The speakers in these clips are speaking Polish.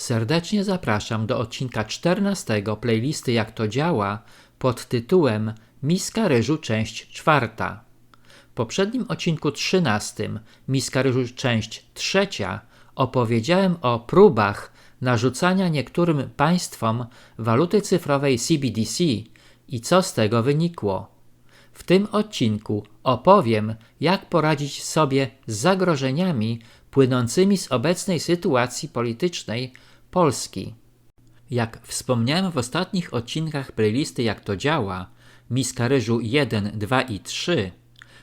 Serdecznie zapraszam do odcinka 14 playlisty Jak to działa pod tytułem Miska ryżu część 4. W poprzednim odcinku 13 Miska ryżu część 3 opowiedziałem o próbach narzucania niektórym państwom waluty cyfrowej CBDC i co z tego wynikło. W tym odcinku opowiem, jak poradzić sobie z zagrożeniami płynącymi z obecnej sytuacji politycznej Polski. Jak wspomniałem w ostatnich odcinkach playlisty Jak to działa, Miska ryżu 1, 2 i 3,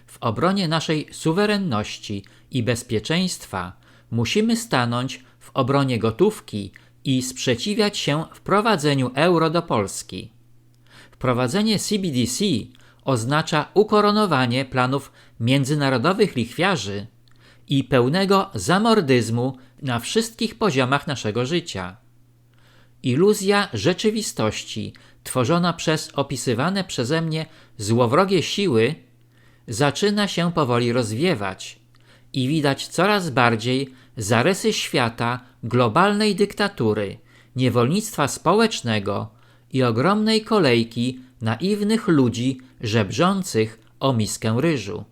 w obronie naszej suwerenności i bezpieczeństwa musimy stanąć w obronie gotówki i sprzeciwiać się wprowadzeniu euro do Polski. Wprowadzenie CBDC oznacza ukoronowanie planów międzynarodowych lichwiarzy i pełnego zamordyzmu na wszystkich poziomach naszego życia. Iluzja rzeczywistości tworzona przez opisywane przeze mnie złowrogie siły zaczyna się powoli rozwiewać i widać coraz bardziej zarysy świata globalnej dyktatury, niewolnictwa społecznego i ogromnej kolejki naiwnych ludzi żebrzących o miskę ryżu.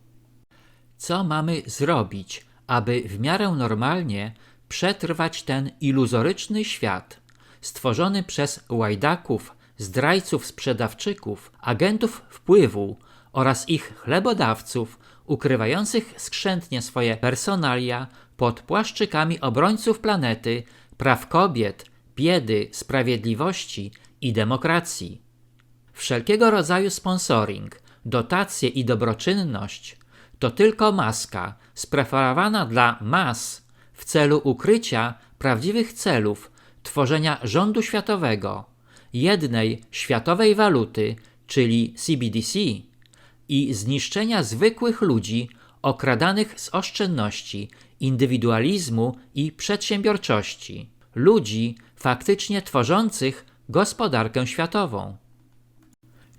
Co mamy zrobić, aby w miarę normalnie przetrwać ten iluzoryczny świat stworzony przez łajdaków, zdrajców, sprzedawczyków, agentów wpływu oraz ich chlebodawców ukrywających skrzętnie swoje personalia pod płaszczykami obrońców planety, praw kobiet, biedy, sprawiedliwości i demokracji. Wszelkiego rodzaju sponsoring, dotacje i dobroczynność to tylko maska spreferowana dla mas w celu ukrycia prawdziwych celów tworzenia rządu światowego, jednej światowej waluty, czyli CBDC, i zniszczenia zwykłych ludzi okradanych z oszczędności, indywidualizmu i przedsiębiorczości, ludzi faktycznie tworzących gospodarkę światową.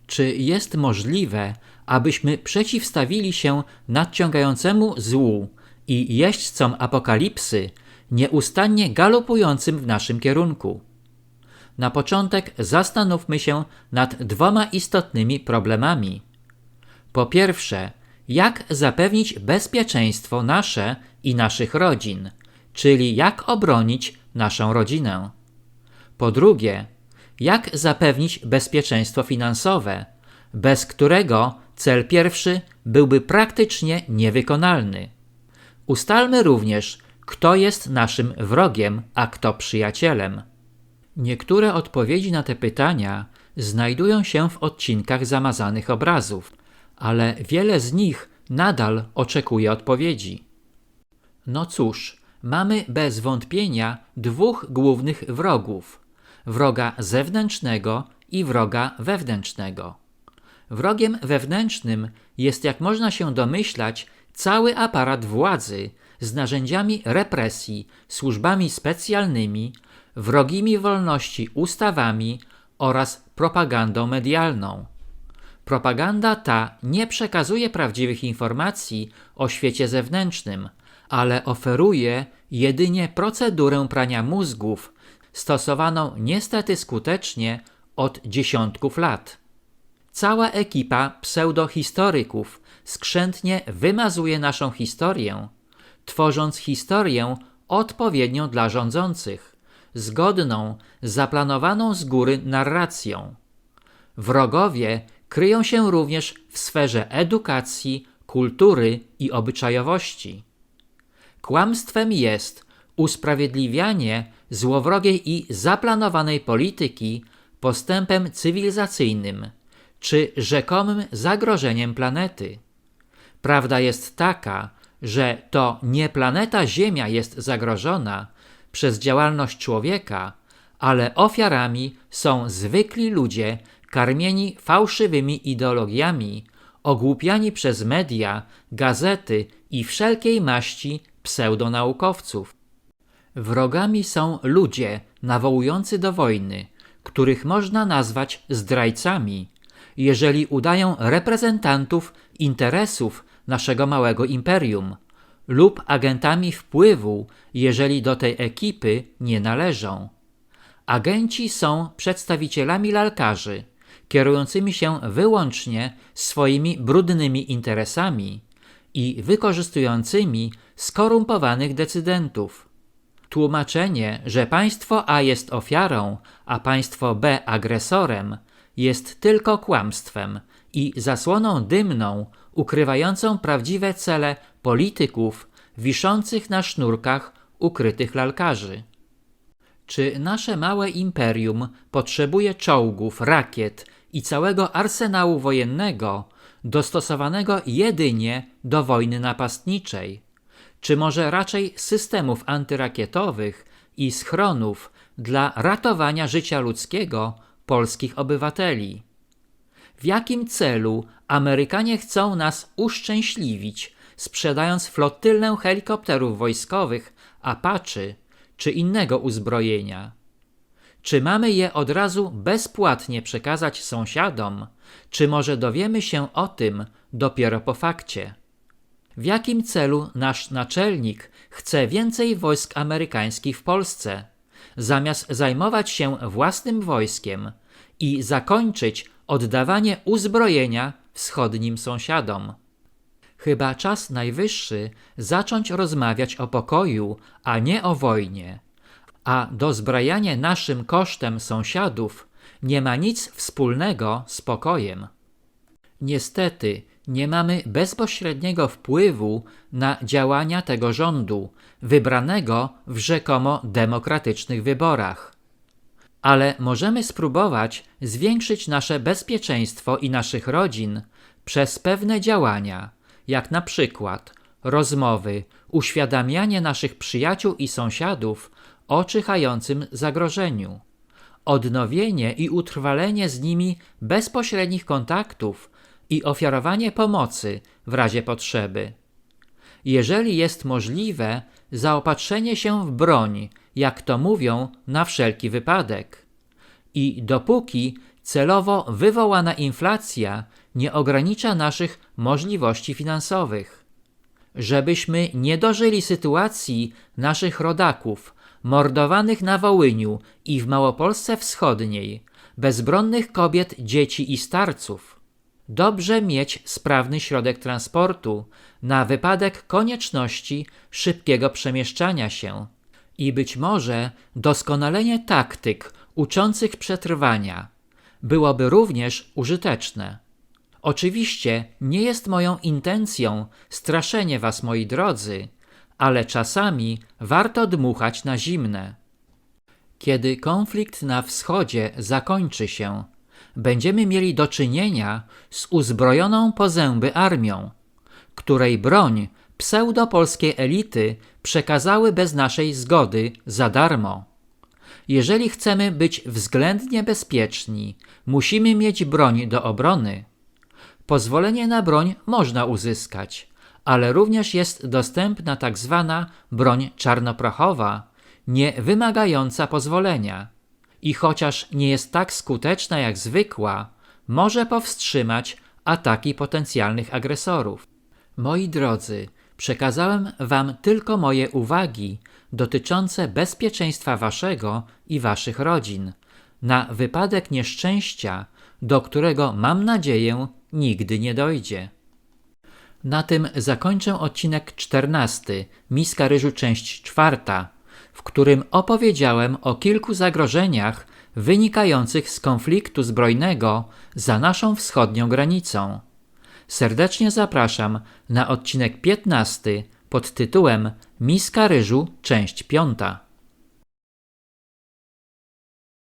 Czy jest możliwe, abyśmy przeciwstawili się nadciągającemu złu i jeźdźcom apokalipsy nieustannie galopującym w naszym kierunku? Na początek zastanówmy się nad dwoma istotnymi problemami. Po pierwsze, jak zapewnić bezpieczeństwo nasze i naszych rodzin, czyli jak obronić naszą rodzinę. Po drugie, jak zapewnić bezpieczeństwo finansowe, bez którego cel pierwszy byłby praktycznie niewykonalny. Ustalmy również, kto jest naszym wrogiem, a kto przyjacielem. Niektóre odpowiedzi na te pytania znajdują się w odcinkach zamazanych obrazów, ale wiele z nich nadal oczekuje odpowiedzi. No cóż, mamy bez wątpienia dwóch głównych wrogów: wroga zewnętrznego i wroga wewnętrznego. Wrogiem wewnętrznym jest, jak można się domyślać, cały aparat władzy z narzędziami represji, służbami specjalnymi, wrogimi wolności ustawami oraz propagandą medialną. Propaganda ta nie przekazuje prawdziwych informacji o świecie zewnętrznym, ale oferuje jedynie procedurę prania mózgów, stosowaną niestety skutecznie od dziesiątków lat. Cała ekipa pseudohistoryków skrzętnie wymazuje naszą historię, tworząc historię odpowiednią dla rządzących, zgodną z zaplanowaną z góry narracją. Wrogowie kryją się również w sferze edukacji, kultury i obyczajowości. Kłamstwem jest usprawiedliwianie złowrogiej i zaplanowanej polityki postępem cywilizacyjnym czy rzekomym zagrożeniem planety. Prawda jest taka, że to nie planeta Ziemia jest zagrożona przez działalność człowieka, ale ofiarami są zwykli ludzie karmieni fałszywymi ideologiami, ogłupiani przez media, gazety i wszelkiej maści pseudonaukowców. Wrogami są ludzie nawołujący do wojny, których można nazwać zdrajcami, jeżeli udają reprezentantów interesów naszego małego imperium, lub agentami wpływu, jeżeli do tej ekipy nie należą. Agenci są przedstawicielami lalkarzy, kierującymi się wyłącznie swoimi brudnymi interesami i wykorzystującymi skorumpowanych decydentów. Tłumaczenie, że państwo A jest ofiarą, a państwo B agresorem, jest tylko kłamstwem i zasłoną dymną ukrywającą prawdziwe cele polityków wiszących na sznurkach ukrytych lalkarzy. Czy nasze małe imperium potrzebuje czołgów, rakiet i całego arsenału wojennego dostosowanego jedynie do wojny napastniczej? Czy może raczej systemów antyrakietowych i schronów dla ratowania życia ludzkiego polskich obywateli? W jakim celu Amerykanie chcą nas uszczęśliwić, sprzedając flotylę helikopterów wojskowych, Apache czy innego uzbrojenia? Czy mamy je od razu bezpłatnie przekazać sąsiadom, czy może dowiemy się o tym dopiero po fakcie? W jakim celu nasz naczelnik chce więcej wojsk amerykańskich w Polsce, zamiast zajmować się własnym wojskiem i zakończyć oddawanie uzbrojenia wschodnim sąsiadom? Chyba czas najwyższy zacząć rozmawiać o pokoju, a nie o wojnie, a dozbrajanie naszym kosztem sąsiadów nie ma nic wspólnego z pokojem. Niestety nie mamy bezpośredniego wpływu na działania tego rządu, wybranego w rzekomo demokratycznych wyborach. Ale możemy spróbować zwiększyć nasze bezpieczeństwo i naszych rodzin przez pewne działania, jak na przykład rozmowy, uświadamianie naszych przyjaciół i sąsiadów o czyhającym zagrożeniu, odnowienie i utrwalenie z nimi bezpośrednich kontaktów i ofiarowanie pomocy w razie potrzeby. Jeżeli jest możliwe, zaopatrzenie się w broń, jak to mówią, na wszelki wypadek. I dopóki celowo wywołana inflacja nie ogranicza naszych możliwości finansowych. Żebyśmy nie dożyli sytuacji naszych rodaków, mordowanych na Wołyniu i w Małopolsce Wschodniej, bezbronnych kobiet, dzieci i starców. Dobrze mieć sprawny środek transportu na wypadek konieczności szybkiego przemieszczania się i być może doskonalenie taktyk uczących przetrwania byłoby również użyteczne. Oczywiście nie jest moją intencją straszenie was, moi drodzy, ale czasami warto dmuchać na zimne. Kiedy konflikt na wschodzie zakończy się, będziemy mieli do czynienia z uzbrojoną po zęby armią, której broń pseudopolskie elity przekazały bez naszej zgody za darmo. Jeżeli chcemy być względnie bezpieczni, musimy mieć broń do obrony. Pozwolenie na broń można uzyskać, ale również jest dostępna tak zwana broń czarnoprochowa, nie wymagająca pozwolenia. I chociaż nie jest tak skuteczna jak zwykła, może powstrzymać ataki potencjalnych agresorów. Moi drodzy, przekazałem wam tylko moje uwagi dotyczące bezpieczeństwa waszego i waszych rodzin, na wypadek nieszczęścia, do którego mam nadzieję nigdy nie dojdzie. Na tym zakończę odcinek 14, Miska Ryżu, część 4, w którym opowiedziałem o kilku zagrożeniach wynikających z konfliktu zbrojnego za naszą wschodnią granicą. Serdecznie zapraszam na odcinek 15 pod tytułem Miska Ryżu, część 5.